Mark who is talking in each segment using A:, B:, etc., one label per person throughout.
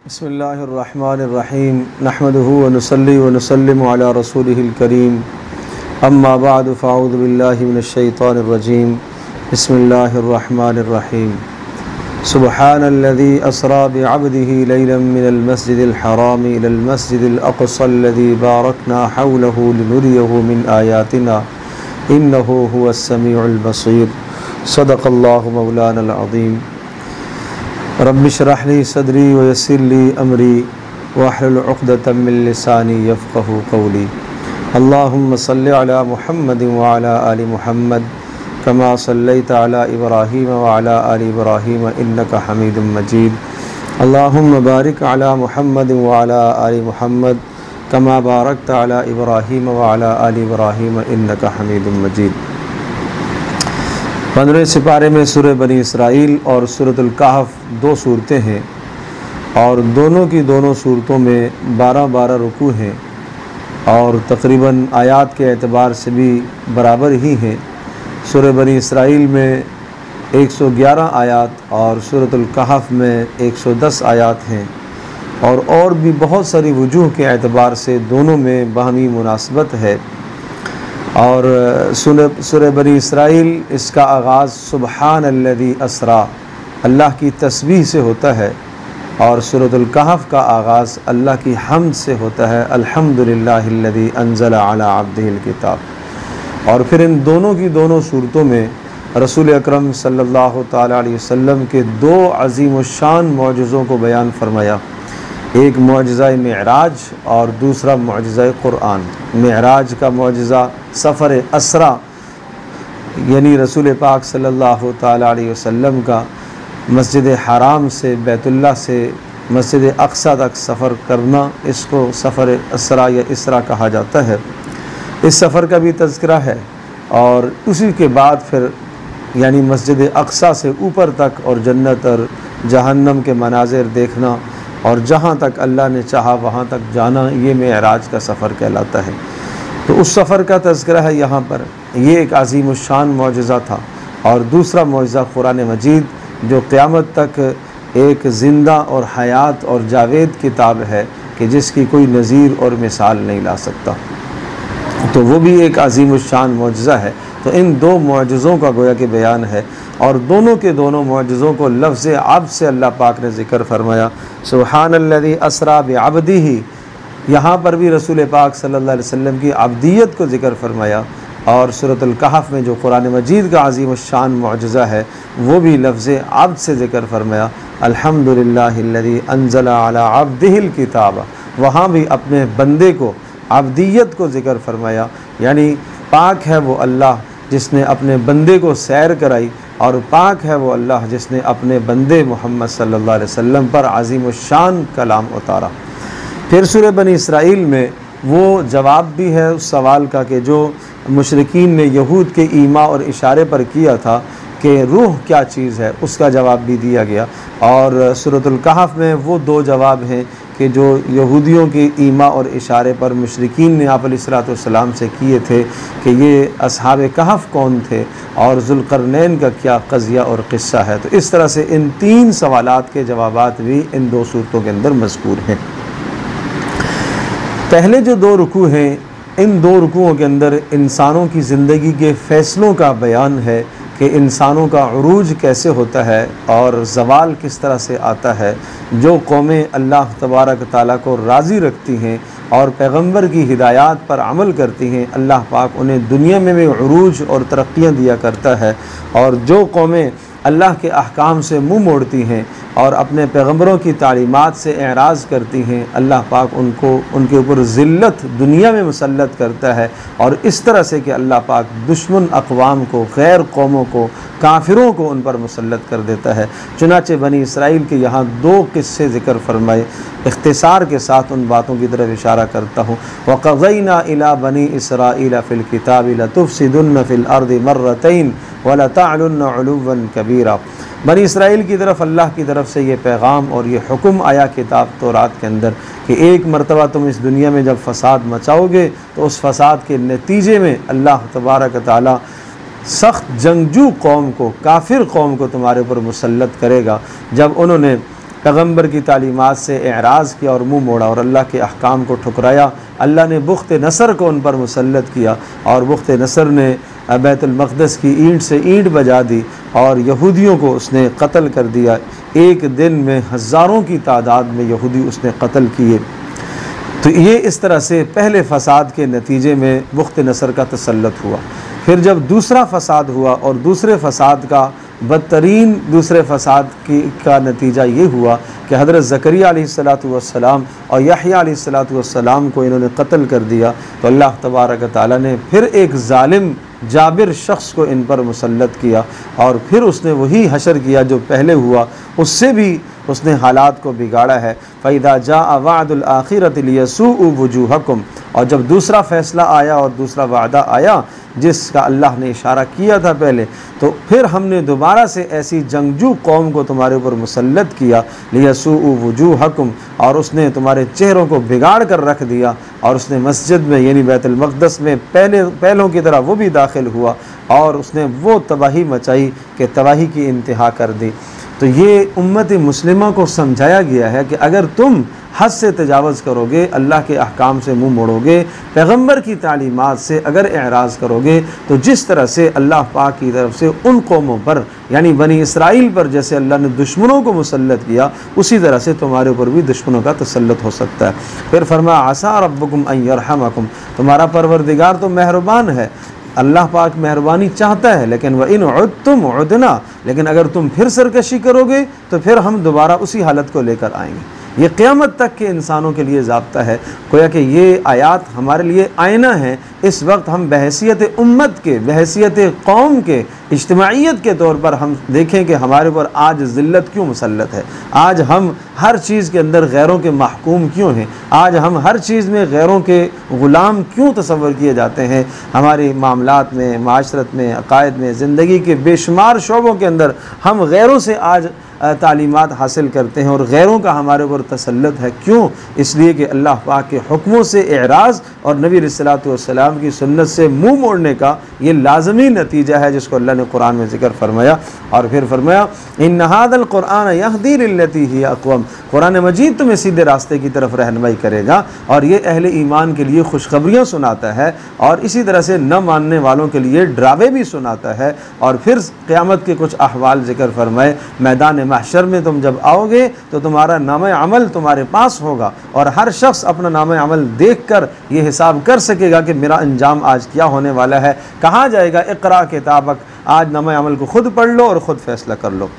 A: बिस्मिल्लाहिर्रहमानिर्रहीम नहमदुहु व नुसल्ली व नुसल्लिमु अला रसूलिहिल करीम अम्मा बअद फ़अऊज़ु बिल्लाहि मिनश्शैतानिर्रजीम बिस्मिल्लाहिर्रहमानिर्रहीम सुब्हानल्लज़ी अस्रा बिअब्दिही लैलन मिनल मस्जिदिल हराम इलल मस्जिदिल अक़सल्लज़ी बारकना हौलहु लिनुरियहु मिन आयातिना इन्नहु हुवस समीउल बसीर सदक़ल्लाहु मौलानल अज़ीम। रब्बि इश्रह ली सदरी व यस्सिर ली अमरी वहलुल उक़दतम मिन लिसानी यफ़क़हू क़ौली। अल्लाहुम्मा सल्लि अला मुहम्मद व अला आलि मुहम्मद कमा सल्लैता अला इब्राहीम व अला आलि इब्राहीम इन्नका हमीदुम मजीद। अल्लाहुम्मा बारिक अला मुहम्मद व अला आलि मुहम्मद कमा बारकता अला इब्राहीम व अला आलि इब्राहीम इन्नका हमीदुम मजीद। 15वें सिपारे में सूरह बनी इसराइल और सूरतुल कहफ दो सूरतें हैं और दोनों की दोनों सूरतों में 12-12 रुकू हैं और तकरीबन आयात के एतबार से भी बराबर ही हैं। सूरह बनी इसराइल में 111 आयात और सूरतुल कहफ में 110 आयात हैं और भी बहुत सारी वजूह के एतबार से दोनों में बाहमी मुनासबत है। और सूरह बनी इसराइल इसका आगाज़ सुब्हानल्लज़ी अस्रा अल्लाह की तस्बीह से होता है और सूरतुल कहफ का आगाज़ अल्लाह की हम्द से होता है, अल्हम्दुलिल्लाहिल्लज़ी अंज़ला अला अब्दिहिल किताब। और फिर इन दोनों की दोनों सूरतों में रसूल अकरम सल्लल्लाहु ताला अलैहि वसल्लम के दो अज़ीमुश्शान मौजज़ों को बयान फरमाया, एक मौजज़ा मेराज और दूसरा मौजज़ा कुरान। मेराज का मौजज़ा सफ़र असरा यानी रसूल पाक सल्लल्लाहु ताला अलैहि वसल्लम का मस्जिद हराम से बैतुल्लाह से मस्जिद अक़सा तक सफ़र करना, इसको सफ़र असरा या इसरा कहा जाता है। इस सफ़र का भी तज़किरा है और उसी के बाद फिर यानी मस्जिद अक़सा से ऊपर तक और जन्नत और जहन्नम के मनाज़िर देखना और जहाँ तक अल्लाह ने चाहा वहाँ तक जाना, ये मेराज का सफ़र कहलाता है। तो उस सफ़र का तज़किरा है यहाँ पर। ये एक अज़ीमुश्शान मौजज़ा था और दूसरा मौजज़ा कुरान मजीद जो क़यामत तक एक ज़िंदा और हयात और जावेद किताब है कि जिसकी कोई नज़ीर और मिसाल नहीं ला सकता, तो वो भी एक अज़ीमुश्शान मौजज़ा है। तो इन दो मौजज़ों का गोया कि बयान है और दोनों के दोनों मौजज़ों को लफ्ज़ अब्द से अल्लाह पाक ने ज़िक्र फरमाया, सुब्हानल्लज़ी अस्रा बिअब्दिही। यहाँ पर भी रसूल पाक सल्लल्लाहु अलैहि वसल्लम की अब्दियत को ज़िक्र फरमाया और सूरतुल कहफ में जो कुरान मजीद का अज़ीमुश्शान मौजज़ा है वो भी लफ्ज़ अब्द से ज़िक्र फरमाया, अल्हम्दुलिल्लाहिल्लज़ी अंज़ला अला अब्दिहिल किताब। वहाँ भी अपने बंदे को अब्दियत को ज़िक्र फरमाया, यानी पाक है वो अल्लाह जिसने अपने बंदे को सैर कराई और पाक है वो अल्लाह जिसने अपने बंदे मोहम्मद सल्लल्लाहु अलैहि वसल्लम पर अज़ीमुश्शान कलाम उतारा। फिर सूरह बनी इसराइल में वो जवाब भी है उस सवाल का कि जो मुशरिकीन ने यहूद के ईमा और इशारे पर किया था कि रूह क्या चीज़ है, उसका जवाब भी दिया गया। और सूरतुल कहफ में वो दो जवाब हैं कि जो यहूदियों के ईमा और इशारे पर मुशरिकीन ने आप अलैहिस्सलातु वस्सलाम से किए थे कि ये असहाब कहफ कौन थे और ज़ुल्क़रनैन का क्या क़ज़िया और क़िस्सा है। तो इस तरह से इन तीन सवालात के जवाबात भी इन दो सूरतों के अंदर मज़कूर हैं। पहले जो दो रुकू हैं, इन दो रुकुओं के अंदर इंसानों की ज़िंदगी के फ़ैसलों का बयान है कि इंसानों का उरूज कैसे होता है और ज़वाल किस तरह से आता है। जो कौमें अल्लाह तबारक ताला को राज़ी रखती हैं और पैगंबर की हिदायत पर अमल करती हैं, अल्लाह पाक उन्हें दुनिया में भी उरूज और तरक्कियाँ दिया करता है। और जो कौमें अल्लाह के अहकाम से मुँह मोड़ती हैं और अपने पैगंबरों की तालीमात से एराज़ करती हैं, अल्लाह पाक उनको उनके ऊपर ज़िल्लत दुनिया में मुसल्लत करता है और इस तरह से कि अल्लाह पाक दुश्मन अक़वाम को, गैर कौमों को, काफिरों को उन पर मुसल्लत कर देता है। चुनाचे बनी इसराइल के यहाँ दो किस्से ज़िक्र फरमाए, इख्तिसार के साथ उन बातों की तरफ इशारा करता हूँ। वक़ज़ैना इला बनी इसराइल फ़िल किताबि लतुफ़सिदुन्न फ़िल अर्दि मर्रतैन वलतअलुन्न उलुव्वन कबीरा। बनी इसराइल की तरफ अल्लाह की तरफ से ये पैगाम और ये हुक्म आया किताब तौरात के अंदर कि एक मरतबा तुम इस दुनिया में जब फ़साद मचाओगे तो उस फ़साद के नतीजे में अल्लाह तबारक ताला सख्त जंगजू कौम को, काफिर कौम को तुम्हारे ऊपर मुसल्लत करेगा। जब उन्होंने पैगम्बर की तालीमात से एराज़ किया और मुँह मोड़ा और अल्लाह के अहकाम को ठुकराया। अल्लाह ने बुख्त नसर को उन पर मुसल्लत किया और बुख्त नसर ने बैतुल मक़दस की ईंट से ईंट बजा दी और यहूदियों को उसने कत्ल कर दिया। एक दिन में हज़ारों की तादाद में यहूदी उसने कत्ल किए। तो ये इस तरह से पहले फ़साद के नतीजे में बुख्त नसर का तसल्लुत हुआ। फिर जब दूसरा फ़साद हुआ और दूसरे फ़साद का बदतरीन दूसरे फ़साद का नतीजा ये हुआ कि हज़रत ज़करिया अलैहिस्सलातु वस्सलाम और यहया अलैहिस्सलातु वस्सलाम को इन्होंने कत्ल कर दिया। तो अल्लाह तबारक तआला ने फिर एक ज़ालिम जाबिर शख्स को इन पर मुसल्लत किया और फिर उसने वही हशर किया जो पहले हुआ, उससे भी उसने हालात को बिगाड़ा है। फ़इज़ा जाअ वअदुल आखिरति लियसूअ वुजूहकुम, और जब दूसरा फ़ैसला आया और दूसरा वादा आया जिसका अल्लाह ने इशारा किया था पहले, तो फिर हमने दोबारा से ऐसी जंगजू कौम को तुम्हारे ऊपर मुसल्लत किया लियसूअ वुजूहकुम, और उसने तुम्हारे चेहरों को बिगाड़ कर रख दिया और उसने मस्जिद में यानी बैतुल मक़दस में पहलों की तरह वो भी दाखिल हुआ और उसने वो तबाही मचाई कि तबाही की इंतहा कर दी। तो ये उम्मत मुस्लिमा को समझाया गया है कि अगर तुम हद से तजावज़ करोगे, अल्लाह के अहकाम से मुँह मोड़ोगे, पैगम्बर की तालीमात से अगर एराज़ करोगे, तो जिस तरह से अल्लाह पाक की तरफ से उन कौमों पर यानी बनी इसराइल पर जैसे अल्लाह ने दुश्मनों को मुसल्लत किया, उसी तरह से तुम्हारे ऊपर भी दुश्मनों का तसल्लुत हो सकता है। फिर फरमाया आसा रब्बुकुम अन यरहमकुम, तुम्हारा परवरदिगार तो मेहरबान है, अल्लाह पाक मेहरबानी चाहता है, लेकिन व इन उद्तुम उदना, लेकिन अगर तुम फिर सरकशी करोगे तो फिर हम दोबारा उसी हालत को लेकर आएंगे। ये क़यामत तक के इंसानों के लिए ज़ाब्ता है। गोया कि ये आयात हमारे लिए आईना है। इस वक्त हम बहैसियत उम्मत के, बहैसियत कौम के, इज्तिमाइयत के तौर पर हम देखें कि हमारे ऊपर आज ज़िल्लत क्यों मुसल्लत है, आज हम हर चीज़ के अंदर गैरों के महकूम क्यों हैं, आज हम हर चीज़ में गैरों के ग़ुलाम क्यों तसव्वुर किए जाते हैं। हमारे मामलात में, माशरत में, अक़ायद में, ज़िंदगी के बेशुमार शोबों के अंदर हम गैरों से आज तालीमात हासिल करते हैं और गैरों का हमारे ऊपर तसल्लुत है। क्यों? इसलिए कि अल्लाह पाक के हुक्मों से एराज़ और नबी अलैहिस्सलातु वस्सलाम की सुन्नत से मुँह मोड़ने का ये लाजमी नतीजा है जिसको अल्लाह ने कुरान में ज़िक्र फरमाया। और फिर फरमाया इन्न हाज़ल कुरान यहदी लिल्लती हिय अक़वम, कुरान मजीद तुम्हें सीधे रास्ते की तरफ रहनुमाई करेगा और ये अहले ईमान के लिए खुशखबरियाँ सुनाता है और इसी तरह से न मानने वालों के लिए डरावे भी सुनाता है। और फिर क़यामत के कुछ अहवाल ज़िक्र फरमाए, मैदान महशर में तुम जब आओगे तो तुम्हारा नाम अमल तुम्हारे पास होगा और हर शख्स अपना नाम अमल देख कर ये हिसाब कर सकेगा कि मेरा अंजाम आज क्या होने वाला है। कहा जाएगा इक़रा किताबक, आज नाम अमल को खुद पढ़ लो और ख़ुद फैसला कर लो।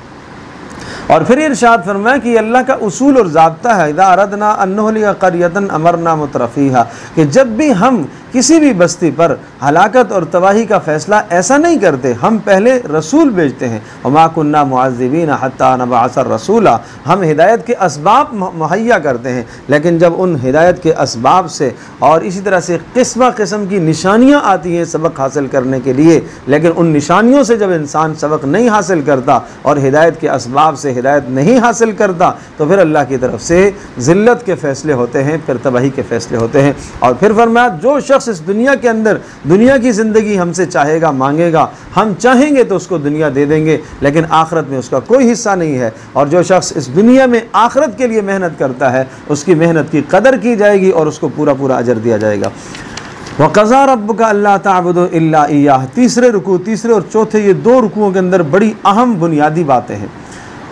A: और फिर इरशाद फरमाया कि अल्लाह का उसूल और ज़ाब्ता है इज़ा अरदना अन नुहलिका क़रयतन अमरना मुतरफ़ीहा, कि जब भी हम किसी भी बस्ती पर हलाकत और तबाही का फ़ैसला ऐसा नहीं करते, हम पहले रसूल भेजते हैं। वमा कुन्ना मुअज़्ज़िबीना हत्ता नबअस रसूला, हम हिदायत के असबाब मुहैया करते हैं, लेकिन जब उन हिदायत के असबाब से और इसी तरह से किस्म किस्म की निशानियाँ आती हैं सबक हासिल करने के लिए, लेकिन उन निशानियों से जब इंसान सबक नहीं हासिल करता और हिदायत के असबाब से हिदायत नहीं हासिल करता, तो फिर अल्लाह की तरफ से ज़िल्लत के फ़ैसले होते हैं, फिर तबाही के फ़ैसले होते हैं। और फिर फरमाया जो शख्स इस दुनिया के अंदर दुनिया की ज़िंदगी हमसे चाहेगा, मांगेगा, हम चाहेंगे तो उसको दुनिया दे देंगे, लेकिन आखिरत में उसका कोई हिस्सा नहीं है। और जो शख्स इस दुनिया में आखिरत के लिए मेहनत करता है उसकी मेहनत की कदर की जाएगी और उसको पूरा पूरा अजर दिया जाएगा। वक़ज़ा रब्बुका अल्ला ताबुदू इल्ला इय्याह, तीसरे रुकू, तीसरे और चौथे, ये दो रुकुओं के अंदर बड़ी अहम बुनियादी बातें हैं।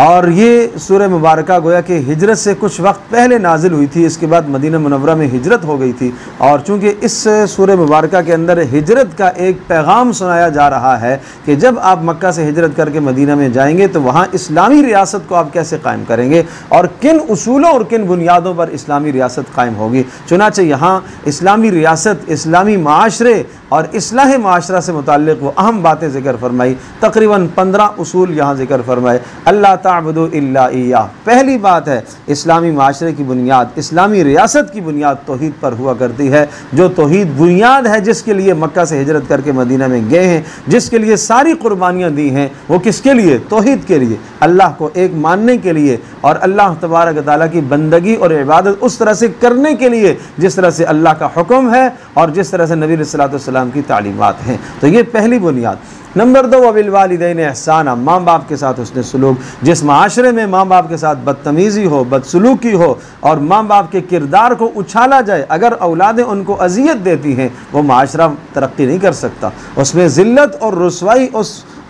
A: और ये सूरह मुबारका गोया कि हिजरत से कुछ वक्त पहले नाजिल हुई थी, इसके बाद मदीना मुनव्वरा में हिजरत हो गई थी। और चूँकि इस सूरह मुबारका के अंदर हिजरत का एक पैगाम सुनाया जा रहा है कि जब आप मक्का से हिजरत करके मदीना में जाएंगे तो वहाँ इस्लामी रियासत को आप कैसे कायम करेंगे और किन उसूलों और किन बुनियादों पर इस्लामी रियासत कायम होगी। चुनांचे यहाँ इस्लामी रियासत, इस्लामी माशरे और इस्लाह माशरा से मुताल्लिक़ वो अहम बातें ज़िक्र फरमाई। तकरीबन 15 उसूल यहाँ ज़िक्र फरमाए। अल्लाह ताबुदू इल्ला इय्याह, पहली बात है इस्लामी माशरे की बुनियाद, इस्लामी रियासत की बुनियाद तौहीद पर हुआ करती है। जो तौहीद बुनियाद है जिसके लिए मक्का से हिजरत करके मदीना में गए हैं, जिसके लिए सारी कुर्बानियाँ दी हैं, वो किसके लिए? तौहीद के लिए, अल्लाह को एक मानने के लिए और अल्लाह तबारक व तआला की बंदगी और इबादत उस तरह से करने के लिए जिस तरह से अल्लाह का हुक्म है और जिस तरह से नबी सल्लल्लाहु अलैहि वसल्लम की तालीमात हैं। तो ये पहली बुनियाद। नंबर 2 वबिल वालिदैन एहसाना, माँ बाप के साथ उसने सलूक। जिस माशरे में माँ बाप के साथ बदतमीज़ी हो, बदसलूकी हो और माँ बाप के किरदार को उछाला जाए, अगर औलादें उनको अजियत देती हैं, वो माशरा तरक्की नहीं कर सकता। उसमें ज़िल्लत और रुसवाई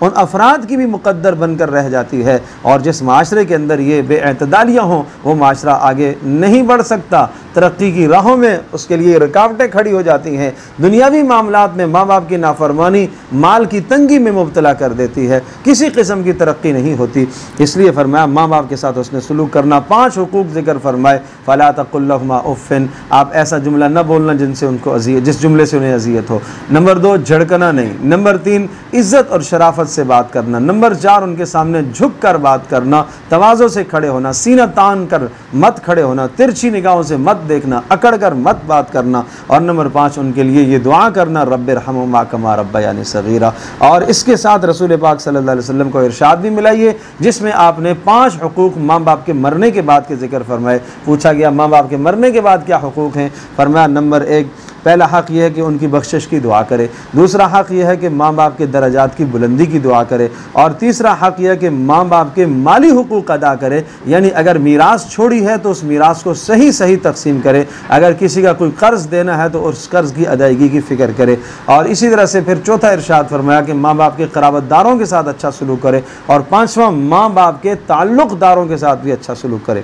A: उन अफराद की भी मुक़द्दर बनकर रह जाती है। और जिस माशरे के अंदर ये बेअतदालियाँ हों, वो माशरा आगे नहीं बढ़ सकता। तरक्की की राहों में उसके लिए रुकावटें खड़ी हो जाती हैं। दुनियावी मामलात में माँ बाप की नाफरमानी माल की तंगी में मुब्तला कर देती है, किसी किस्म की तरक्की नहीं होती। इसलिए फरमाया माँ बाप के साथ उसने सलूक करना। 5 हुकूक जिक्र फरमाए। फ़ला तक़ुल लहुमा उफ़्फ़िन, आप ऐसा जुमला न बोलना जिनसे उनको अज़ियत, जिस जुमले से उन्हें अज़ियत हो। नंबर 2 झड़कना नहीं। नंबर 3 इज़्ज़त और शराफत से बात करना। नंबर 4 उनके सामने झुक कर बात करना, तवाज़ो से खड़े होना, सीना तान कर मत खड़े होना, तिरछी निगाहों से मत देखना, अकड़ कर मत बात करना। और नंबर 5 उनके लिए ये दुआ करना, रब्बिरहमुहुमा कमा रब्बयानी सगीरा। और इसके साथ रसूल पाक सल्लल्लाहु अलैहि वसल्लम को इरशाद भी मिला ये, जिसमें आपने 5 हुकूक माँ बाप के मरने के बाद के जिक्र फरमाए। पूछा गया माँ बाप के मरने के बाद क्या हुकूक हैं? फरमाया नंबर 1, पहला हक़ यह है कि उनकी बख्शिश की दुआ करे। दूसरा हक़ यह है कि माँ बाप के दर्जात की बुलंदी की दुआ करे। और तीसरा हक़ यह है कि माँ बाप के माली हुकूक अदा करे, यानी अगर मीरास छोड़ी है तो उस मीरास को सही सही तकसीम करे। अगर किसी का कोई कर्ज़ देना है तो उस कर्ज़ की अदायगी की फ़िक्र करे। और इसी तरह से फिर चौथा इरशाद फरमाया कि माँ बाप के क़राबतदारों के साथ अच्छा सलूक करे। और 5वां माँ बाप के ताल्लुक़दारों के साथ भी अच्छा सलूक करे।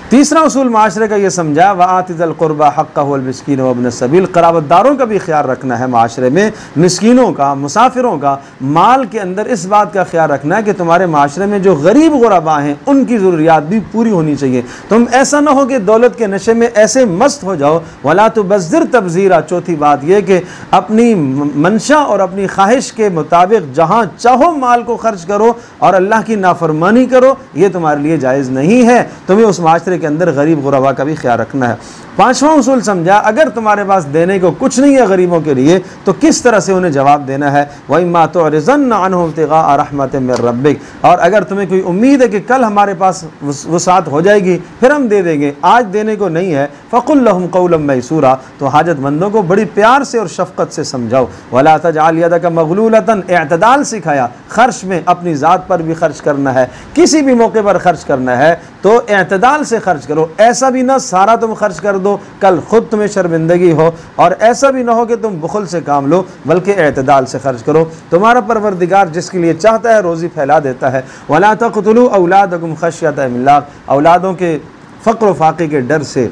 A: तीसरा उसूल माशरे का ये समझा, वआतिज़िल क़ुरबा हक़्क़हु वल मिस्कीन वब्न सबील, क़राबतदारों का भी ख्याल रखना है माशरे में। मिस्कीनों का, मुसाफिरों का माल के अंदर इस बात का ख्याल रखना है कि तुम्हारे माशरे में जो गरीब गुरबा हैं उनकी ज़रूरियात भी पूरी होनी चाहिए। तुम ऐसा ना हो कि दौलत के नशे में ऐसे मस्त हो जाओ। वला तुबज़्ज़िर तबज़ीरा, चौथी बात यह कि अपनी मंशा और अपनी ख्वाहिश के मुताबिक जहाँ चाहो माल को खर्च करो और अल्लाह की नाफरमानी करो, ये तुम्हारे लिए जायज़ नहीं है। तुम्हें उस माशरे के अंदर गरीब गुरबा का भी ख्याल रखना है। 5वां उसूल समझा, अगर तुम्हारे पास देने को कुछ नहीं है गरीबों के लिए तो किस तरह से उन्हें जवाब देना है। वइम्मा तुअरिज़न्ना अन्हुम इब्तिग़ाअ रहमतिन मिन रब्बिक, और अगर तुम्हें कोई उम्मीद है कि कल हमारे पास वसात हो जाएगी फिर हम दे देंगे, आज देने को नहीं है, फ़क़ुल लहुम क़ौलन मैसूरा, तो हाजतमंदों को बड़ी प्यार से और शफ़क़त से समझाओ। वला तजअल यदक मग़लूलतन, इअ्तिदाल सिखाया, खर्च में अपनी ज़ात पर भी खर्च करना है, किसी भी मौके पर खर्च करना है तो इअ्तिदाल से खर्च करो। ऐसा भी ना सारा तुम खर्च कर दो कल खुद तुम्हें शर्मिंदगी हो, और ऐसा भी ना हो कि तुम बुखल से काम लो, बल्कि इअ्तिदाल से खर्च करो। तुम्हारा परवरदिगार जिसके लिए चाहता है रोज़ी फैला देता है। वला तक़्तुलू औलादकुम खश्यत इमलाक, औलादों के फ़क्र व फाक़े के डर से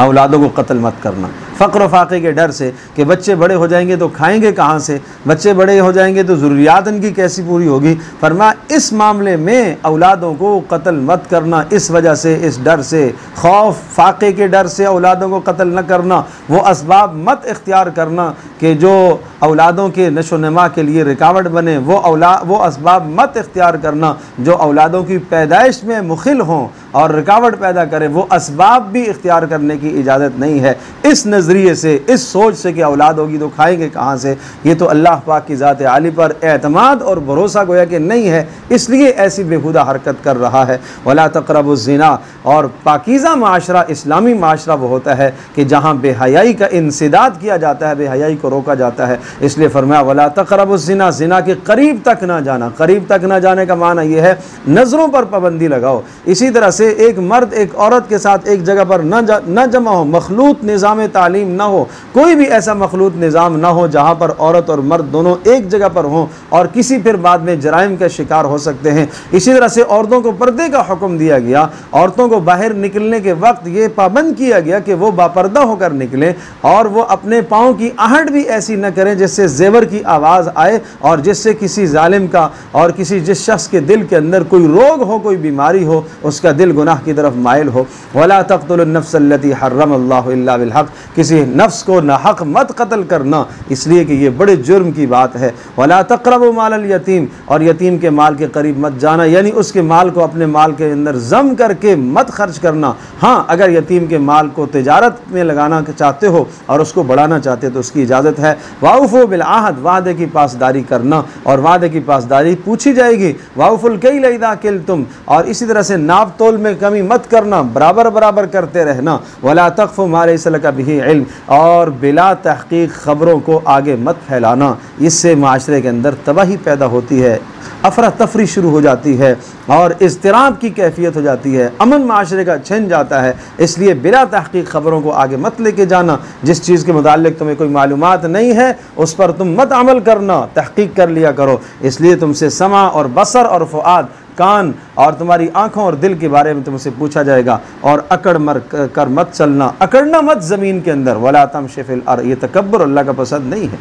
A: औलादों को कत्ल मत करना। फ़क्र फ़ाक़े के डर से कि बच्चे बड़े हो जाएंगे तो खाएंगे कहाँ से, बच्चे बड़े हो जाएंगे तो ज़रूरियात इनकी कैसी पूरी होगी। फरमा इस मामले में औलादों को कत्ल मत करना, इस वजह से, इस डर से, खौफ फ़ाक़े के डर से औलादों को कत्ल न करना। वो असबाब मत इख्तियार करना कि जो औलादों के नशो नमा के लिए रुकावट बने। वो असबाब मत इख्तियार करना जो औलादों की पैदाइश में मुखिल हों और रुकावट पैदा करें। वो असबाब भी इख्तियार करने की इजाज़त नहीं है। इस नज़रिए से, इस सोच से कि औलाद होगी तो खाएंगे कहाँ से, ये तो अल्लाह पाक की ज़ात आली पर एतमाद और भरोसा गोया कि नहीं है, इसलिए ऐसी बेहुदा हरकत कर रहा है। वला तक़रबुज़्ज़िना, और पाकीज़ा माशरा, इस्लामी माशरा वो होता है कि जहाँ बेहयाई का इंसिदाद किया जाता है, बेहयाई को रोका जाता है। इसलिए फरमाया वला तक़रबुज़्ज़िना, ज़िना के करीब तक ना जाना। करीब तक ना जाने का माना यह है नज़रों पर पाबंदी लगाओ। इसी तरह से एक मर्द एक औरत के साथ एक जगह पर न जमा हो, मखलूत निज़ाम तालीम ना हो, कोई भी ऐसा मखलूत निज़ाम ना हो जहाँ पर औरत और मर्द दोनों एक जगह पर हों और किसी फिर बाद में जराइम का शिकार हो सकते हैं। इसी तरह से औरतों को पर्दे का हुक्म दिया गया। औरतों को बाहर निकलने के वक्त ये पाबंद किया गया कि वो बापर्दा होकर निकलें और वो अपने पाँव की आहट भी ऐसी न करें जिससे ज़ेवर की आवाज़ आए और जिससे किसी जालिम का और जिस शख्स के दिल के अंदर कोई रोग हो, कोई बीमारी हो, उसका दिल गुनाह की तरफ माइल हो। वला तक़्तुलुन नफ्स अल्लती हर्रमल्लाहु इल्ला बिल हक़, किसी नफ्स को नाहक मत कत्ल करना, इसलिए कि ये बड़े जुर्म की बात है। वला तक़रबू मालल यतीम, और यतीम के माल के करीब मत जाना, यानी उसके माल को अपने माल के अंदर जम करके मत खर्च करना। हाँ, अगर यतीम के माल को तिजारत में लगाना चाहते हो और उसको बढ़ाना चाहते हो तो उसकी इजाज़त है। वाउफ़ू बिल आहद, वादे की पासदारी करना, और वादे की पासदारी पूछी जाएगी। वाउफ़ुल कैल इज़ा किल्तुम, और इसी तरह से नाप तोल में कमी मत करना, बराबर बराबर करते रहना। वला तक़फ़ु मा लैसा लका बिही इल्म, और बिला तहक़ीक़ ख़बरों को आगे मत फैलाना। इससे माशरे के अंदर तबाही पैदा होती है, अफरा तफरी शुरू हो जाती है और इज़्तिराब की कैफियत हो जाती है, अमन माशरे का छिन जाता है। इसलिए बिला तहक़ीक़ ख़बरों को आगे मत लेके जाना। जिस चीज़ के मुताल्लिक़ तुम्हें कोई मालूमात नहीं है उस पर तुम मत अमल करना, तहक़ीक़ कर लिया करो। इसलिए तुमसे समा और बसर और फ़ुआद, कान और तुम्हारी आँखों और दिल के बारे में तुमसे पूछा जाएगा। और अकड़ मर कर मत चलना, अकड़ना मत ज़मीन के अंदर। वला तमशी फ़िल अर्ज़, ये तकब्बुर अल्लाह का पसंद नहीं है,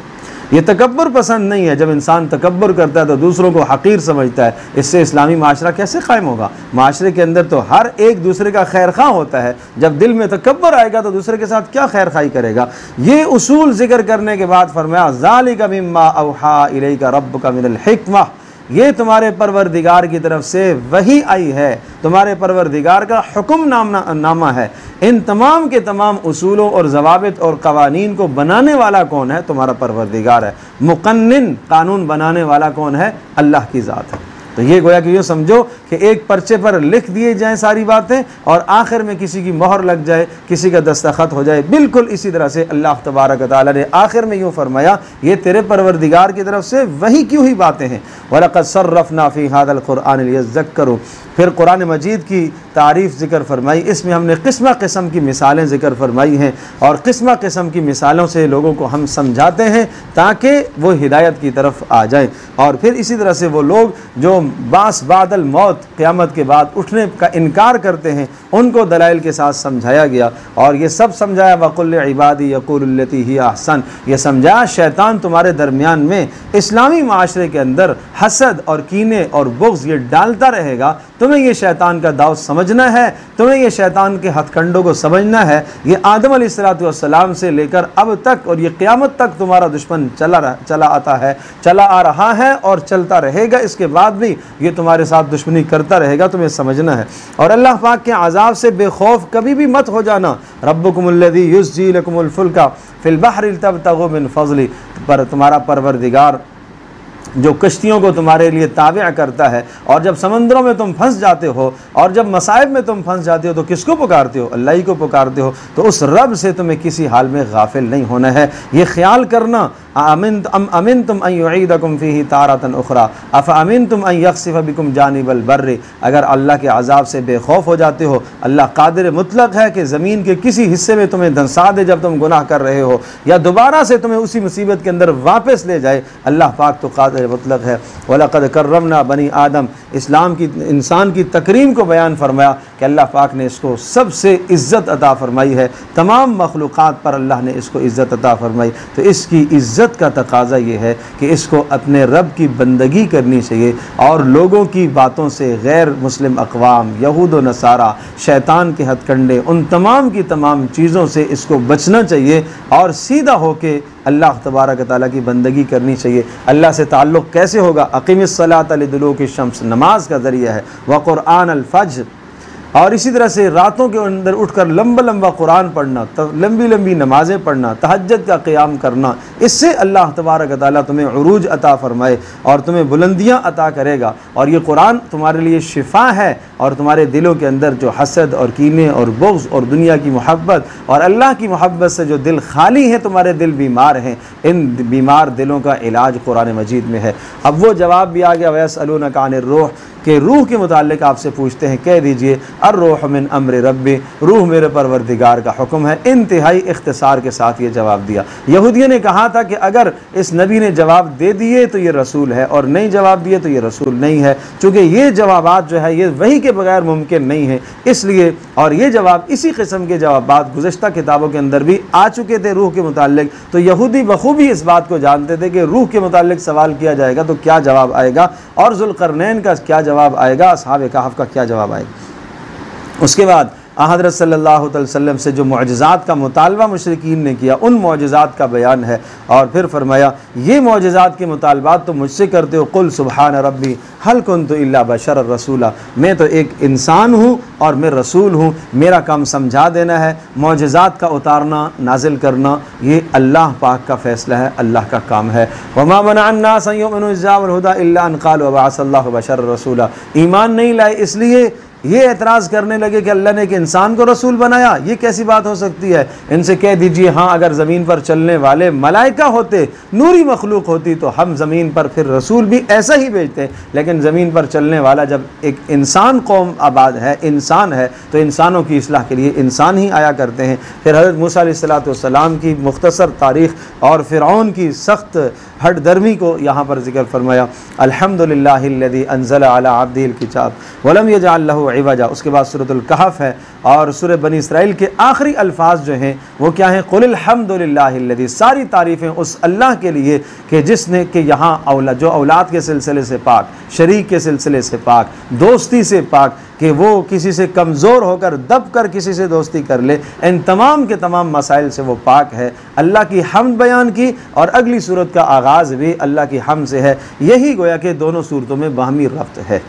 A: ये तकब्बुर पसंद नहीं है। जब इंसान तकब्बुर करता है तो दूसरों को हकीर समझता है, इससे इस्लामी माशरा कैसे कायम होगा? माशरे के अंदर तो हर एक दूसरे का खैर खा होता है। जब दिल में तकब्बुर आएगा तो दूसरे के साथ क्या खैर खाई करेगा? ये उसूल ज़िक्र करने के बाद फरमाया ज़ालिका मिम्मा औहा इलैका रब्बुका मिनल हिक्मा, ये तुम्हारे परवरदिगार की तरफ से वही आई है, तुम्हारे परवरदिगार का हुक्म नामा है। इन तमाम के तमाम उसूलों और ज़वाबित और क़वानीन को बनाने वाला कौन है? तुम्हारा परवरदिगार है। मुक़न्निन, कानून बनाने वाला कौन है? अल्लाह की ज़ात है। तो ये गोया कि ये समझो कि एक पर्चे पर लिख दिए जाएं सारी बातें और आखिर में किसी की मोहर लग जाए, किसी का दस्तखत हो जाए। बिल्कुल इसी तरह से अल्लाह तबारक व तआला ने आखिर में यूँ फरमाया, ये तेरे परवरदिगार की तरफ से वही क्यों ही बातें हैं। वलक़द सर्रफ़ना फ़ी हाज़ल क़ुरआन लियज़्ज़क्करू, फिर कुरान मजीद की तारीफ़ ज़िक्र फरमाई। इसमें हमने किस्म किस्म की मिसालें ज़िक्र फरमाई हैं और किस्म किस्म की मिसालों से लोगों को हम समझाते हैं ताकि वो हिदायत की तरफ आ जाएं। और फिर इसी तरह से वो लोग जो बास बादल मौत, क़यामत के बाद उठने का इनकार करते हैं, उनको दलाइल के साथ समझाया गया। और ये सब समझाया वक़ुल इबादी यक़ूलु लती हिय अहसन, ये समझाया शैतान तुम्हारे दरमियान में इस्लामी माशरे के अंदर हसद और कीने और बुग़्ज़ ये डालता रहेगा। तुम्हें ये शैतान का दाव समझना है, तुम्हें ये शैतान के हथकंडों को समझना है। ये आदम अलैहिस्सलाम से लेकर अब तक और ये क़यामत तक तुम्हारा दुश्मन चला आता है, चला आ रहा है और चलता रहेगा। इसके बाद भी ये तुम्हारे साथ दुश्मनी करता रहेगा, तुम्हें समझना है। और अल्लाह पाक के अज़ाब से बेखौफ कभी भी मत हो जाना। रब्बुकुमुल्लज़ी युज़्जी लकुमुल फुल्का फ़िल बहरि लितब्तगू मिन फ़ज़्ली, पर तुम्हारा परवरदिगार जो कश्तियों को तुम्हारे लिए ताबिअ करता है। और जब समंदरों में तुम फंस जाते हो और जब मसाइब में तुम फंस जाते हो तो किसको पुकारते हो? अल्लाह ही को पुकारते हो। तो उस रब से तुम्हें किसी हाल में गाफिल नहीं होना है। ये ख्याल करना, अमिन तुम अन युईदकुम फ़ीही तारतन उखरा अफ़ अमिन तुम अन यख़सिफ़ बिकुम जानिबल बर्रि, अगर अल्लाह के अज़ाब से बेखौफ हो जाते हो, अल्लाह कादिर मुतलक है कि ज़मीन के किसी हिस्से में तुम्हें धंसा दे जब तुम गुनाह कर रहे हो, या दोबारा से तुम्हें उसी मुसीबत के अंदर वापस ले जाए। अल्लाह पाक तो कादिर मुतलक है। वलक़द कर्रमना बनी आदम, इस्लाम की इंसान की तकरीम को बयान फरमाया कि अल्लाह पाक ने इसको सबसे इज़्ज़त अता फरमाई है। तमाम मखलूक़ात पर अल्लाह ने इसको इज़्ज़त अता फरमाई। तो इसकी इज़्ज़त का तकाज़ा ये है कि इसको अपने रब की बंदगी करनी चाहिए और लोगों की बातों से, गैर मुस्लिम अक़वाम, यहूद व नसारा, शैतान के हथकंडे, उन तमाम की तमाम चीज़ों से इसको बचना चाहिए और सीधा होके अल्लाह तबारक तआला की बंदगी करनी चाहिए। अल्लाह से ताल्लुक़ कैसे होगा? अक़ीमिस्सलात लिदुलूकी शम्स, नमाज का ज़रिया है। व क़ुरआन अल फ़ज्र, और इसी तरह से रातों के अंदर उठकर लंबा लंबा कुरान पढ़ना, लंबी लंबी नमाज़ें पढ़ना, तहज्जुद का क़याम करना, इससे अल्लाह तबारक तआला तुम्हें उरूज अता फ़रमाए और तुम्हें बुलंदियाँ अता करेगा। और ये कुरान तुम्हारे लिए शिफा है और तुम्हारे दिलों के अंदर जो हसद और कीने और बुग़्ज़ और दुनिया की मोहब्बत और अल्लाह की मोहब्बत से जो दिल खाली है, तुम्हारे दिल बीमार हैं, इन बीमार दिलों का इलाज कुरान मजीद में है। अब वो जवाब भी आ गया, वयसअलूनका अनिर रूह, कि रूह के मुतालिक आपसे पूछते हैं, कह दीजिए अर्रूह मिन अम्र रब्बी, रूह मेरे परवरदिगार का हुक्म है। इंतहाई इख्तिसार के साथ ये जवाब दिया। यहूदियों ने कहा था कि अगर इस नबी ने जवाब दे दिए तो ये रसूल है और नहीं जवाब दिए तो ये रसूल नहीं है, चूँकि ये जवाबात जो है ये वही के बगैर मुमकिन नहीं है। इसलिए और ये जवाब, इसी किस्म के जवाबात गुज़श्ता किताबों के अंदर भी आ चुके थे रूह के मुतालिक। तो यहूदी बखूबी इस बात को जानते थे कि रूह के मुतालिक सवाल किया जाएगा तो क्या जवाब आएगा और ज़ुल्क़रनैन का क्या जवाब आएगा, असहाब कहफ़ का क्या जवाब आएगा। उसके बाद हज़रत सल्लल्लाहु अलैहि वसल्लम से जो मुअजिज़ात का मुतालबा मुशरिकीन ने किया, उन मुअजिज़ात का बयान है। और फिर फरमाया, ये मुअजिज़ात के मुतालबात तो मुझसे करते हो, कुल सुबहान रब्बी हल कुन्तु इल्ला बशर रसूला, मैं तो एक इंसान हूँ और मैं रसूल हूँ, मेरा काम समझा देना है। मुअजिज़ात का उतारना, नाजिल करना, ये अल्लाह पाक का फ़ैसला है, अल्लाह का काम है। वमा मनाअन्नास अन युमिनू इज़ जाअहुल हुदा इल्ला अन क़ालू बअसल्लाहु बशर रसूला, ईमान नहीं लाए इसलिए ये एतराज़ करने लगे कि अल्लाह ने एक इंसान को रसूल बनाया, ये कैसी बात हो सकती है। इनसे कह दीजिए हाँ, अगर ज़मीन पर चलने वाले मलाइका होते, नूरी मखलूक होती, तो हम ज़मीन पर फिर रसूल भी ऐसा ही भेजते। लेकिन ज़मीन पर चलने वाला जब एक इंसान कौम आबाद है, इंसान है, तो इंसानों की इस्लाह के लिए इंसान ही आया करते हैं। फिर हज़रत मूसा अलैहिस्सलाम की मुख्तसर तारीख़ और फ़िरऔन की सख्त हट दर्मी को यहाँ पर ज़िक्र फरमाया। अल्हम्दुलिल्लाहिल्लज़ी अंज़ला अला अब्दिहिल किताब वलम यजअल लहू इवजा। उसके बाद सूरतुल कहफ है और सूरह बनी इसराइल के आखिरी अल्फाज जो हैं वो क्या हैं? कुल अल्हम्दुलिल्लाहिल्लज़ी, सारी तारीफ़ें उस अल्लाह के लिए कि जिसने कि यहाँ जो औलाद के सिलसिले से पाक, शरीक के सिलसिले से पाक, दोस्ती से पाक, कि वो किसी से कमज़ोर होकर दब कर किसी से दोस्ती कर ले, इन तमाम के तमाम मसाइल से वो पाक है। अल्लाह की हम्द बयान की और अगली सूरत का आगाज़ भी अल्लाह की हम्द से है। यही गोया कि दोनों सूरतों में बाहमी रब्त है।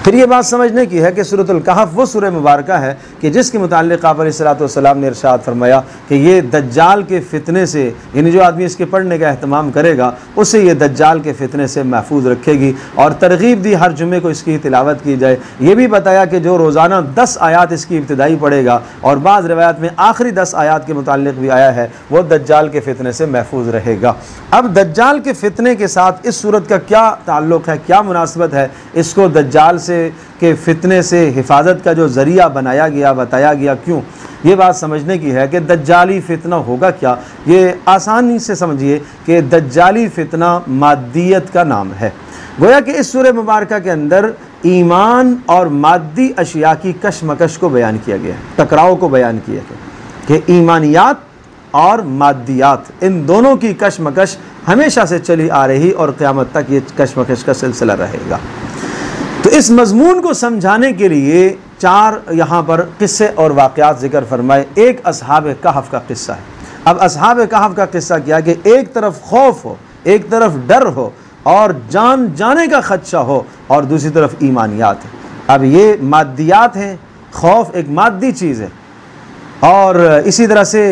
A: फिर ये बात समझने की है कि सूरतुल कहफ वो सूरह मुबारका है कि जिसके मुताल्लिक़ आप अलैहिस्सलाम ने इरशाद फरमाया कि ये दज्जाल के फ़ितने से, यानी जो आदमी इसके पढ़ने का अहतमाम करेगा उसे ये दज्जाल के फ़ितने से महफूज रखेगी। और तरगीब दी हर जुमे को इसकी तिलावत की जाए। ये भी बताया कि जो रोज़ाना 10 आयात इसकी इब्तिदाई पढ़ेगा और बाज़ रिवायात में आखिरी 10 आयात के मुताल्लिक़ भी आया है, वो दज्जाल के फ़ितने से महफूज रहेगा। अब दज्जाल के फ़ितने के साथ इस सूरत का क्या ताल्लुक़ है, क्या मुनासबत है? इसको दज्जाल के फ़ितने से हिफाजत का जो ज़रिया बनाया गया, बताया गया, क्यों? ये बात समझने की है कि दज्जाली फ़ितना होगा क्या। ये आसानी से समझिए कि दज्जाली फ़ितना मादियत का नाम है। गोया कि इस सूरह मुबारका के अंदर ईमान और मादी अशिया की कशमकश को बयान किया गया है, टकराव को बयान किया गया कि ईमानियात और मादियात, इन दोनों की कशमकश हमेशा से चली आ रही और क़यामत तक ये कशमकश का सिलसिला रहेगा। तो इस मज़मून को समझाने के लिए 4 यहाँ पर किस्से और वाक़यात ज़िक्र फरमाए। एक असहाब कहफ का किस्सा है। अब असहाब कहफ का किस्सा क्या कि एक तरफ खौफ हो, एक तरफ डर हो और जान जाने का ख़दशा हो, और दूसरी तरफ ईमानियात है। अब ये मादियात हैं, खौफ एक मादी चीज़ है, और इसी तरह से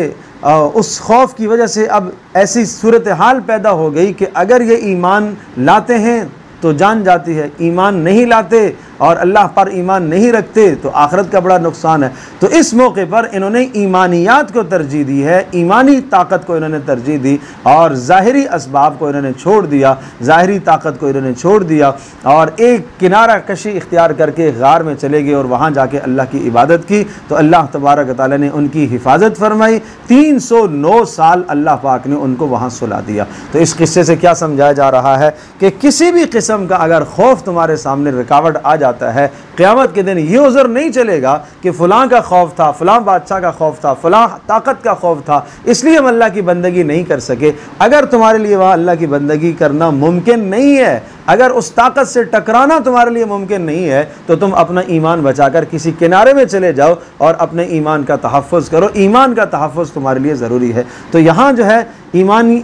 A: उस खौफ की वजह से अब ऐसी सूरत हाल पैदा हो गई कि अगर ये ईमान लाते हैं तो जान जाती है, ईमान नहीं लाते और अल्लाह पर ईमान नहीं रखते तो आखिरत का बड़ा नुकसान है। तो इस मौके पर इन्होंने ईमानियात को तरजीह दी है, ईमानी ताकत को इन्होंने तरजीह दी और ज़ाहिरी असबाब को इन्होंने छोड़ दिया, ज़ाहिरी ताकत को इन्होंने छोड़ दिया और एक किनारा कशी इख्तियार करके गार में चले गए और वहाँ जाके अल्लाह की इबादत की। तो अल्लाह तबारक व तआला ने उनकी हिफाजत फरमाई। 309 साल अल्लाह पाक ने उनको वहाँ सुला दिया। तो इस किस्से से क्या समझाया जा रहा है कि किसी भी किस्म का अगर खौफ तुम्हारे सामने रुकावट आ जाता है, क़यामत के दिन ये उज़र नहीं चलेगा कि फ़लाँ का खौफ था, फ़लाँ बादशाह का खौफ था, फ़लाँ ताकत का खौफ था, इसलिए हम अल्लाह की बंदगी नहीं कर सके। अगर तुम्हारे लिए वहाँ अल्लाह की बंदगी करना मुमकिन नहीं है, अगर उस ताकत से टकराना तुम्हारे लिए मुमकिन नहीं है, तो तुम अपना ईमान बचाकर किसी किनारे में चले जाओ और अपने ईमान का तहफ़्फ़ुज़ करो। ईमान का तहफ़्फ़ुज़ तुम्हारे लिए ज़रूरी है। तो यहाँ जो है ईमानी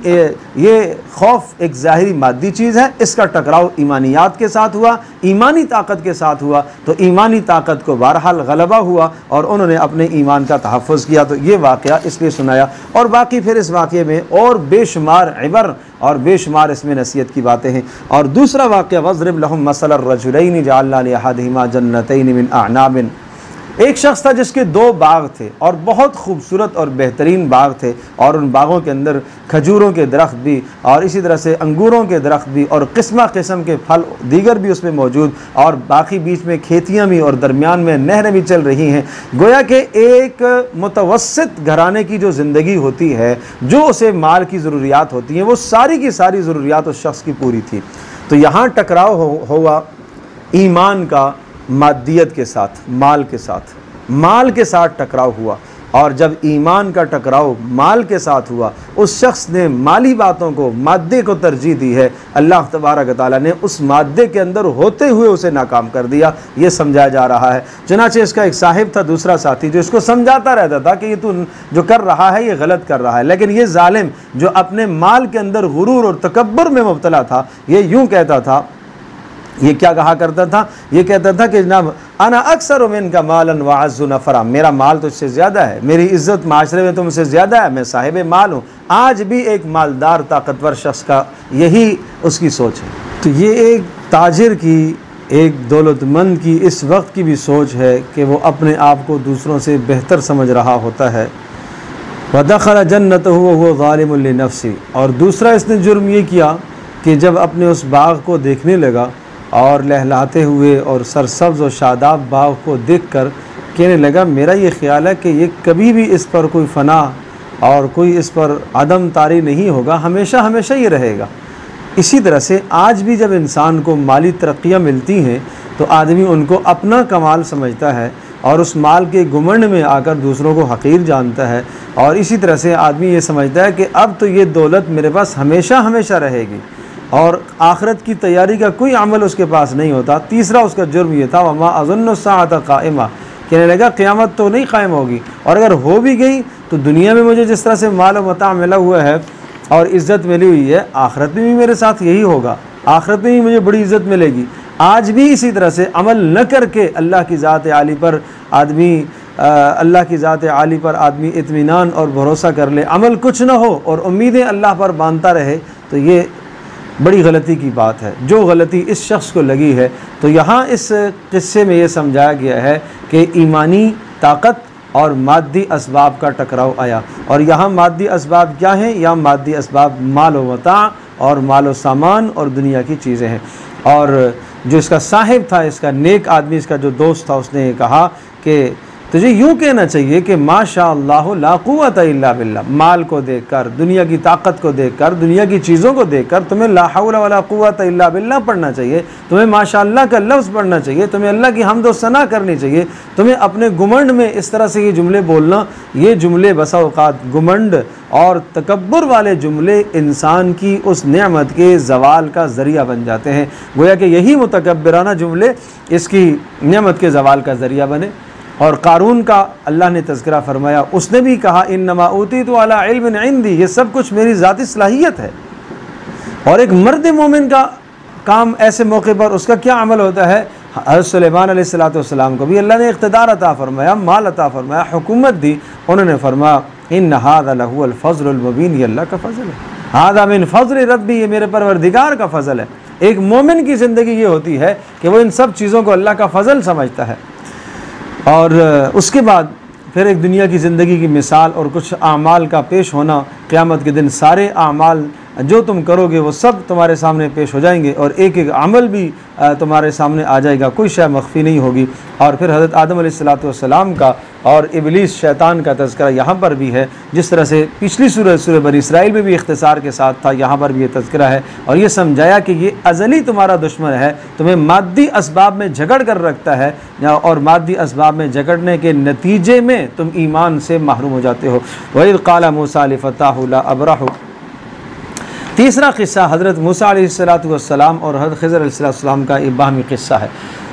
A: ये खौफ एक ज़ाहिरी मादी चीज़ है, इसका टकराव ईमानियात के साथ हुआ, ईमानी ताकत के साथ हुआ। तो ईमानी ताकत को बहरहाल गलबा हुआ और उन्होंने अपने ईमान का तहफ़्फ़ुज़ किया। तो ये वाक़या इसलिए सुनाया। और बाकी फिर इस वाक़े में और बेशुमार इबर और बेशुमार इसमें नसीहत की बातें हैं। और दूसरा वाक़या वज़रिब लहुम मसला रजुलैनि जअलना लिअहदिहिमा जन्नतैनि मिन अअनाबिन। एक शख्स था जिसके 2 बाग थे और बहुत खूबसूरत और बेहतरीन बाग थे, और उन बागों के अंदर खजूरों के दरख्त भी और इसी तरह से अंगूरों के दरख्त भी और किस्म किस्म के फल दीगर भी उसमें मौजूद, और बाकी बीच में खेतियाँ भी और दरमियान में नहरें भी चल रही हैं। गोया कि एक मुतवस्सित घराने की जो ज़िंदगी होती है, जो उसे माल की ज़रूरियात होती हैं, वो सारी की सारी ज़रूरियात उस शख्स की पूरी थी। तो यहाँ टकराव हुआ ईमान का मादियत के साथ, माल के साथ, माल के साथ टकराव हुआ। और जब ईमान का टकराव माल के साथ हुआ, उस शख्स ने माली बातों को, मादे को तरजीह दी है, अल्लाह तबारक व तआला ने उस मादे के अंदर होते हुए उसे नाकाम कर दिया। ये समझाया जा रहा है। चुनांचे इसका एक साहिब था, दूसरा साथी, जो इसको समझाता रहता था कि ये तू जो कर रहा है ये गलत कर रहा है। लेकिन ये जालिम जो अपने माल के अंदर गुरूर और तकब्बुर में मुब्तला था, ये यूँ कहता था, ये क्या कहा करता था? ये कहता था कि जनाब अना अक्सर मिनका मालन व अज़्ज़ु नफ़रा, मेरा माल तुझसे ज़्यादा है, मेरी इज़्ज़त माशरे में तुमसे ज़्यादा है, मैं साहिब माल हूँ। आज भी एक मालदार ताकतवर शख्स का यही उसकी सोच है। तो ये एक ताजिर की एक दौलतमंद की इस वक्त की भी सोच है कि वो अपने आप को दूसरों से बेहतर समझ रहा होता है। वदखल जन्नतहु वहुव ज़ालिमुन लिनफ्सी, और दूसरा इसने जुर्म ये किया कि जब अपने उस बाग को देखने लगा और लहलाते हुए और सरसब्ज़ और शादाब बाग को देखकर कहने लगा मेरा ये ख्याल है कि ये कभी भी इस पर कोई फ़ना और कोई इस पर अदम तारी नहीं होगा, हमेशा हमेशा ये रहेगा। इसी तरह से आज भी जब इंसान को माली तरक्कियाँ मिलती हैं तो आदमी उनको अपना कमाल समझता है और उस माल के घुमंड में आकर दूसरों को हकीर जानता है, और इसी तरह से आदमी ये समझता है कि अब तो ये दौलत मेरे पास हमेशा हमेशा रहेगी और आखिरत की तैयारी का कोई अमल उसके पास नहीं होता। तीसरा उसका जुर्म ये था वमा अज़ुन्नु साअत क़ाइमा, कहने लगा क़यामत तो नहीं कायम होगी, और अगर हो भी गई तो दुनिया में मुझे जिस तरह से माल और मता मिला हुआ है और इज़्ज़त मिली हुई है, आखिरत में भी मेरे साथ यही होगा, आखिरत में भी मुझे बड़ी इज़्ज़त मिलेगी। आज भी इसी तरह से अमल न करके अल्लाह की ज़ात आली पर आदमी इत्मीनान और भरोसा कर ले, अमल कुछ न हो और उम्मीदें अल्लाह पर बांधता रहे, तो ये बड़ी गलती की बात है। जो गलती इस शख्स को लगी है, तो यहाँ इस किस्से में ये समझाया गया है कि ईमानी ताकत और मादी असबाब का टकराव आया, और यहाँ मादी असबाब क्या हैं? यहाँ मादी असबाब माल व मता और माल व सामान और दुनिया की चीज़ें हैं। और जो इसका साहिब था, इसका नेक आदमी, इसका जो दोस्त था, उसने कहा कि तुझे यूँ कहना चाहिए कि माशा अल्लाह ला कुव्वत इल्ला बिल्लाह, माल को देखकर, दुनिया की ताकत को देखकर, दुनिया की चीज़ों को देखकर तुम्हें ला हौला वला कुव्वत इल्ला बिल्लाह पढ़ना चाहिए, तुम्हें माशा अल्लाह का लफ्ज़ पढ़ना चाहिए, तुम्हें अल्लाह की हम्द व सना करनी चाहिए, तुम्हें अपने घुमंड में इस तरह से ये जुमले बोलना, ये जुमले बसा औक़ात घुमंड और तकब्बुर वाले जुमले इंसान की उस नेमत के ज़वाल का ज़रिया बन जाते हैं। गोया कि यही मुतकब्बिराना जुमले इसकी नेमत के ज़वाल का ज़रिया बने। और क़ारून का अल्लाह ने तज़किरा फ़रमाया, उसने भी कहा इन्नमा ऊतीतु अला इल्मिन इंदी, ये सब कुछ मेरी ज़ाती सलाहियत है। और एक मर्द मोमिन का काम ऐसे मौके पर उसका क्या अमल होता है? हज़रत सुलेमान अलैहिस्सलाम को भी अल्लाह ने इक़्तिदार अता फ़रमाया, माल अता फ़रमाया, हुकूमत दी, उन्होंने फरमाया इन्न हाज़ा लहुवल फ़ज़्लुल मुबीन, ये अल्लाह का फ़ज़ल है, हाज़ा मिन फ़ज़्लि रब्बी, ये मेरे परवरदिगार का फ़ज़ल है। एक मोमिन की ज़िंदगी ये होती है कि वो इन सब चीज़ों को अल्लाह का फ़ज़ल समझता है। और उसके बाद फिर एक दुनिया की ज़िंदगी की मिसाल और कुछ आमाल का पेश होना, क़यामत के दिन सारे आमाल जो तुम करोगे वो सब तुम्हारे सामने पेश हो जाएंगे और एक एक अमल भी तुम्हारे सामने आ जाएगा, कोई शय मख्फी नहीं होगी। और फिर हज़रत आदम अलैहिस्सलाम का और इब्लीस शैतान का तज़किरा यहाँ पर भी है, जिस तरह से पिछली सूरह बनी इसराइल में भी इख्तिसार के साथ था, यहाँ पर भी ये तज़किरा है। और ये समझाया कि ये अज़ली तुम्हारा दुश्मन है, तुम्हें मादी असबाब में झगड़ कर रखता है और मादी असबाब में झगड़ने के नतीजे में तुम ईमान से महरूम हो जाते हो। वइज़ क़ाला मूसा लिफ़ताहु ला अब्रहु। तीसरा क़िस्सा हज़रत मूसा अलैहिस्सलाम और हज़रत ख़िज़र अलैहिस्सलाम का एक बाहमी क़िस्सा है।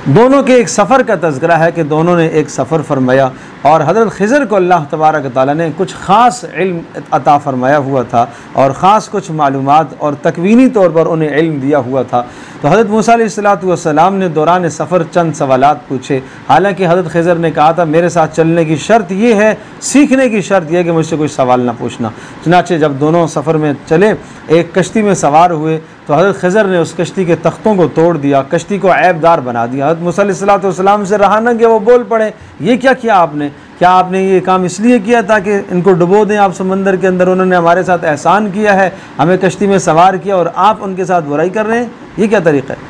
A: दोनों के एक सफ़र का तज़किरा है कि दोनों ने एक सफ़र फरमाया और हज़रत ख़िज़र को अल्लाह तबारक व तआला ने कुछ ख़ास इल्म अता फ़रमाया हुआ था और ख़ास कुछ मालूमात और तकवीनी तौर पर उन्हें इल्म दिया हुआ था। तो हज़रत मूसा अलैहिस्सलाम ने दौरान सफ़र चंद सवालात पूछे। हालांकि हज़रत ख़िज़र ने कहा था मेरे साथ चलने की शर्त ये है, सीखने की शर्त यह है कि मुझसे कोई सवाल ना पूछना। चुनाचे जब दोनों सफ़र में चले, एक कश्ती में सवार हुए तो हज़रत ख़िज़र ने उस कश्ती के तख्तों को तोड़ दिया, कश्ती को ऐबदार बना दिया। हज़रत मूसा अलैहिस्सलाम से रहा न गया, वो बोल पड़े ये क्या किया आपने? क्या आपने ये काम इसलिए किया था कि इनको डुबो दें आप समंदर के अंदर? उन्होंने हमारे साथ एहसान किया है, हमें कश्ती में सवार किया और आप उनके साथ बुराई कर रहे हैं, ये क्या तरीक़ा है?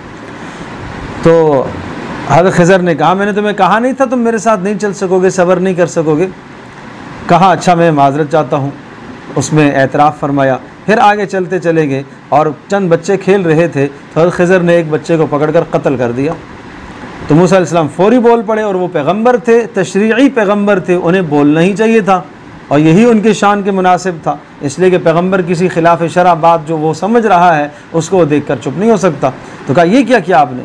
A: तो हज़रत ख़िज़र ने कहा मैंने तुम्हें कहा नहीं था तुम मेरे साथ नहीं चल सकोगे, सब्र नहीं कर सकोगे? कहा अच्छा मैं माज़रत चाहता हूँ, उसमें एतराफ़ फरमाया। फिर आगे चलते चले गए और चंद बच्चे खेल रहे थे तो हज़रत ख़िज़र ने एक बच्चे को पकड़कर कत्ल कर दिया। तो मूसा अलैहिस्सलाम फ़ौरी बोल पड़े और वो पैगंबर थे, तशरीई पैगंबर थे, उन्हें बोलना ही चाहिए था और यही उनके शान के मुनासिब था, इसलिए कि पैगंबर किसी खिलाफ शरअ बात जो वो समझ रहा है उसको वो देख कर चुप नहीं हो सकता। तो कहा ये क्या किया आपने?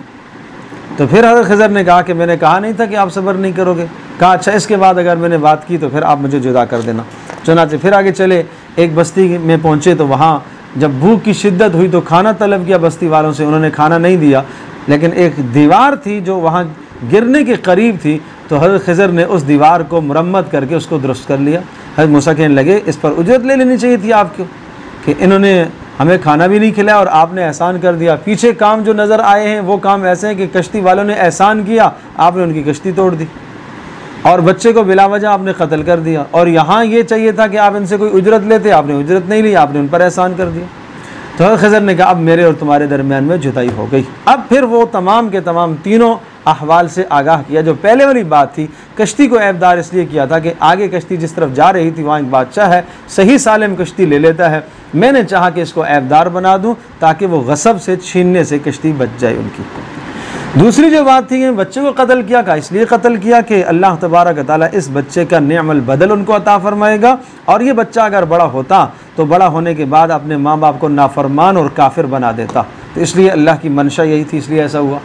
A: तो फिर हज़रत ख़िज़र ने कहा कि मैंने कहा नहीं था कि आप सब्र नहीं करोगे। कहा अच्छा इसके बाद अगर मैंने बात की तो फिर आप मुझे जुदा कर देना। चुनांचे फिर आगे चले, एक बस्ती में पहुँचे तो वहाँ जब भूख की शिद्दत हुई तो खाना तलब किया बस्ती वालों से, उन्होंने खाना नहीं दिया, लेकिन एक दीवार थी जो वहाँ गिरने के करीब थी, तो हज़रत ख़िज़र ने उस दीवार को मरम्मत करके उसको दुरुस्त कर लिया। हज़रत मूसा कहने लगे इस पर उजरत ले लेनी चाहिए थी आपको कि इन्होंने हमें खाना भी नहीं खिलाया और आपने एहसान कर दिया। पीछे काम जो नज़र आए हैं वो काम ऐसे हैं कि कश्ती वालों ने एहसान किया, आपने उनकी कश्ती तोड़ दी, और बच्चे को बिला वजह आपने कत्ल कर दिया। और यहाँ ये चाहिए था कि आप इनसे कोई उजरत लेते, आपने उजरत नहीं ली, आपने उन पर एहसान कर दिया। तो खज़र ने कहा अब मेरे और तुम्हारे दरमियान में जुदाई हो गई। अब फिर वो तमाम के तमाम तीनों अहवाल से आगाह किया। जो पहले वाली बात थी, कश्ती को ऐबदार इसलिए किया था कि आगे कश्ती जिस तरफ जा रही थी वहाँ एक बादशाह है, सही सालिम कश्ती ले लेता है, मैंने चाहा कि इसको ऐबदार बना दूँ ताकि वो गसब से छीनने से कश्ती बच जाए उनकी। दूसरी जो बात थी, बच्चे को कत्ल किया का इसलिए कत्ल किया कि अल्लाह तबारक व तआला इस बच्चे का नेअमल बदल उनको अता फरमाएगा, और ये बच्चा अगर बड़ा होता तो बड़ा होने के बाद अपने माँ बाप को नाफरमान और काफिर बना देता। तो इसलिए अल्लाह की मंशा यही थी, इसलिए ऐसा हुआ।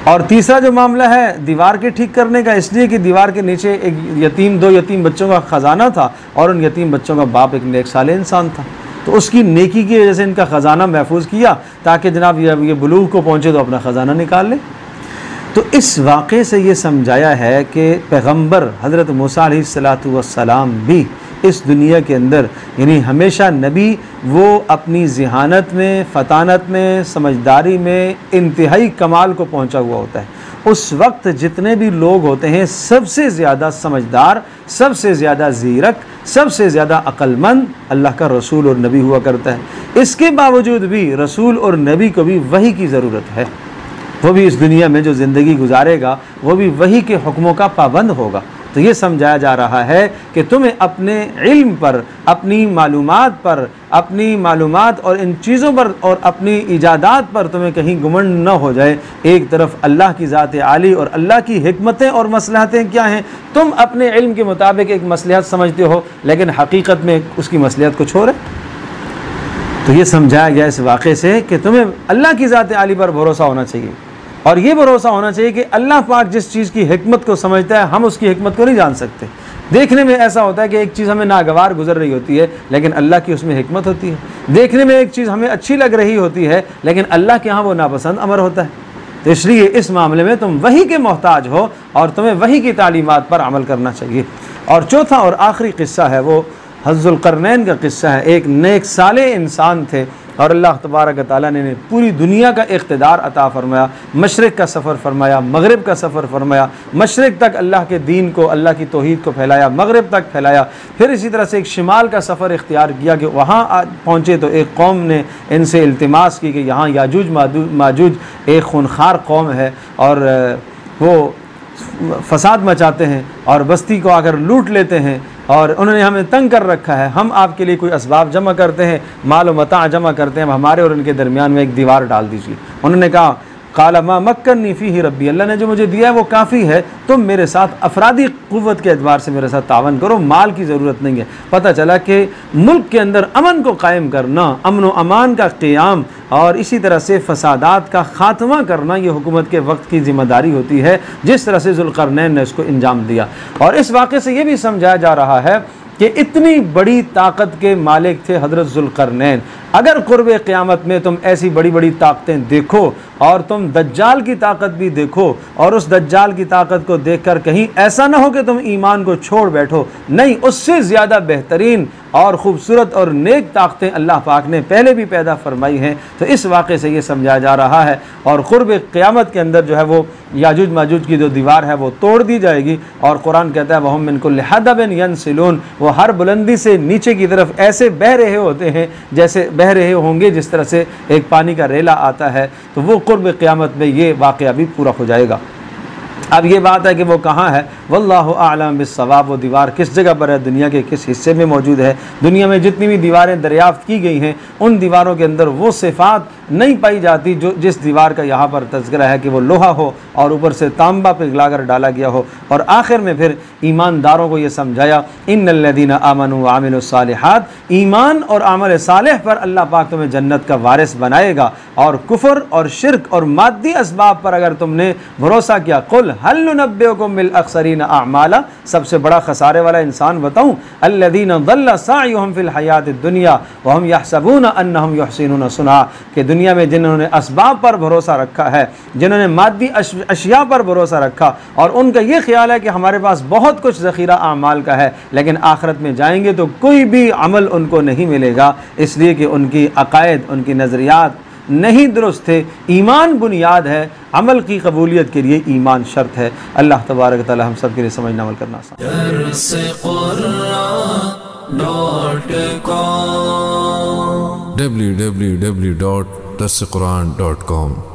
A: और तीसरा जो मामला है दीवार के ठीक करने का, इसलिए कि दीवार के नीचे एक यतीम, 2 यतीम बच्चों का ख़जाना था, और उन यतीम बच्चों का बाप एक नेक साले इंसान था। तो उसकी नेकी की वजह से इनका ख़जाना महफूज किया ताकि जनाब ये बुलूग को पहुँचे तो अपना ख़जाना निकाल ले। तो इस वाक़े से ये समझाया है कि पैगम्बर हज़रत मूसा अलैहिस्सलातु वस्सलाम भी इस दुनिया के अंदर, यानी हमेशा नबी वो अपनी ज़हानत में, फ़तानत में, समझदारी में इंतहाई कमाल को पहुँचा हुआ होता है। उस वक्त जितने भी लोग होते हैं सबसे ज़्यादा समझदार, सबसे ज़्यादा ज़ीरक, सबसे ज़्यादा अक्लमंद अल्लाह का रसूल और नबी हुआ करता है। इसके बावजूद भी रसूल और नबी को भी वही की ज़रूरत है। वो भी इस दुनिया में जो ज़िंदगी गुजारेगा वो भी वही के हुक्मों का पाबंद होगा। तो ये समझाया जा रहा है कि तुम्हें अपने इल्म पर, अपनी मालूमात पर, अपनी मालूमात और इन चीज़ों पर और अपनी इजादात पर तुम्हें कहीं घुमंड न हो जाए। एक तरफ अल्लाह की ज़ात आली और अल्लाह की हिकमतें और मसलहतें क्या हैं, तुम अपने इल्म के मुताबिक एक मसलहत समझते हो लेकिन हकीकत में उसकी मसलहत कुछ और है। तो ये समझाया गया इस वाक़े से कि तुम्हें अल्लाह की ज़ात आली पर भरोसा होना चाहिए, और ये भरोसा होना चाहिए कि अल्लाह पाक जिस चीज़ की हिकमत को समझता है हम उसकी हिकमत को नहीं जान सकते। देखने में ऐसा होता है कि एक चीज़ हमें नागवार गुजर रही होती है लेकिन अल्लाह की उसमें हिकमत होती है। देखने में एक चीज़ हमें अच्छी लग रही होती है लेकिन अल्लाह के यहाँ वो नापसंद अमर होता है। तो इसलिए इस मामले में तुम वही के मोहताज हो और तुम्हें वही की तालीमात पर अमल करना चाहिए। और चौथा और आखिरी किस्सा है वो ज़ुल्क़रनैन का किस्सा है। एक नेक साले इंसान थे और अल्लाह तबारक व तआला ने पूरी दुनिया का इक़्तिदार अता फ़रमाया, मशरिक़ का सफ़र फ़रमाया, मग़रिब का सफ़र फ़रमाया, मशरिक़ तक अल्लाह के दीन को, अल्लाह की तौहीद को फैलाया, मग़रिब तक फैलाया। फिर इसी तरह से एक शिमाल का सफ़र इख्तियार किया कि वहाँ पहुँचे तो एक कौम ने इनसे इल्तिमास की कि यहाँ याजूज माजूज एक खूनखार कौम है और वो फसाद मचाते हैं और बस्ती को आकर लूट लेते हैं और उन्होंने हमें तंग कर रखा है। हम आपके लिए कोई असबाब जमा करते हैं, माल व मता जमा करते हैं, हमारे और उनके दरमियान में एक दीवार डाल दीजिए। उन्होंने कहा काला मा मक्कनी फ़ीही रब्बी, अल्लाह ने जो मुझे दिया है वो काफ़ी है, तुम मेरे साथ अफरादी क़ुव्वत के एतबार से मेरे साथ तावन करो, माल की ज़रूरत नहीं है। पता चला कि मुल्क के अंदर अमन को कायम करना, अमन व अमान का क़याम और इसी तरह से फ़सादात का ख़ात्मा करना ये हुकूमत के वक्त की ज़िम्मेदारी होती है, जिस तरह से ज़ुल्क़रनैन ने इसको अंजाम दिया। और इस वाक़े से ये भी समझाया जा रहा है कि इतनी बड़ी ताकत के मालिक थे हज़रत ज़ुल्क़रनैन। अगर क़ुर्ब क़यामत में तुम ऐसी बड़ी बड़ी ताकतें देखो और तुम दज्जाल की ताकत भी देखो और उस दज्जाल की ताकत को देखकर कहीं ऐसा ना हो कि तुम ईमान को छोड़ बैठो, नहीं, उससे ज़्यादा बेहतरीन और ख़ूबसूरत और नेक ताकतें अल्लाह पाक ने पहले भी पैदा फरमाई हैं। तो इस वाक़े से ये समझाया जा रहा है। और क़ुर्ब क़यामत के अंदर जो है वो याजूज माजूज की जो दीवार है वो तोड़ दी जाएगी और कुरान कहता है वहुम मिन कुल्लि हदबिन यनसिलून, वो हर बुलंदी से नीचे की तरफ ऐसे बह रहे होते हैं जैसे बह रहे होंगे जिस तरह से एक पानी का रेला आता है। तो वो क़ुर्ब क़यामत में ये वाक़या भी पूरा हो जाएगा। अब ये बात है कि वो कहाँ है, वल्लाहु आलम बिस्सवाब, वो दीवार किस जगह पर है, दुनिया के किस हिस्से में मौजूद है। दुनिया में जितनी भी दीवारें दरियाफ़्त की गई हैं उन दीवारों के अंदर वो सिफ़ात नहीं पाई जाती जो जिस दीवार का यहाँ पर तज़किरा है कि वो लोहा हो और ऊपर से तांबा पिघलाकर डाला गया हो। और आखिर में फिर ईमानदारों को ये समझाया इन्नल्लज़ीना आमनू व अमिलुस्सालिहात, ईमान और अमल सालेह पर अल्लाह पाक तुम्हें जन्नत का वारिस बनाएगा। और कुफ़र और शिरक और मादी असबाब पर अगर तुमने भरोसा किया, कुल हल नुनब्बिउकुम बिल अख़सरीन अअमाला, सबसे बड़ा खसारे वाला इंसान बताऊं, अल्लज़ीना ज़ल्ला सायुहुम फ़िल हयातिद दुनिया व हुम यहसबूना अन्नहुम युहसिनूना सुन्ना, कि दुनिया में जिन्होंने असबाब पर भरोसा रखा है, जिन्होंने मादी अशिया पर भरोसा रखा और उनका ये ख्याल है कि हमारे पास बहुत कुछ ज़ख़ीरा आमाल का है, लेकिन आखिरत में जाएंगे तो कोई भी अमल उनको नहीं मिलेगा, इसलिए कि उनकी अक़ायद, उनकी नज़रियात नहीं दुरुस्त थे। ईमान बुनियाद है, अमल की कबूलियत के लिए ईमान शर्त है। अल्लाह तबारक व तआला हम सब के लिए समझना अमल करना आसान।
B: www.darsequran.com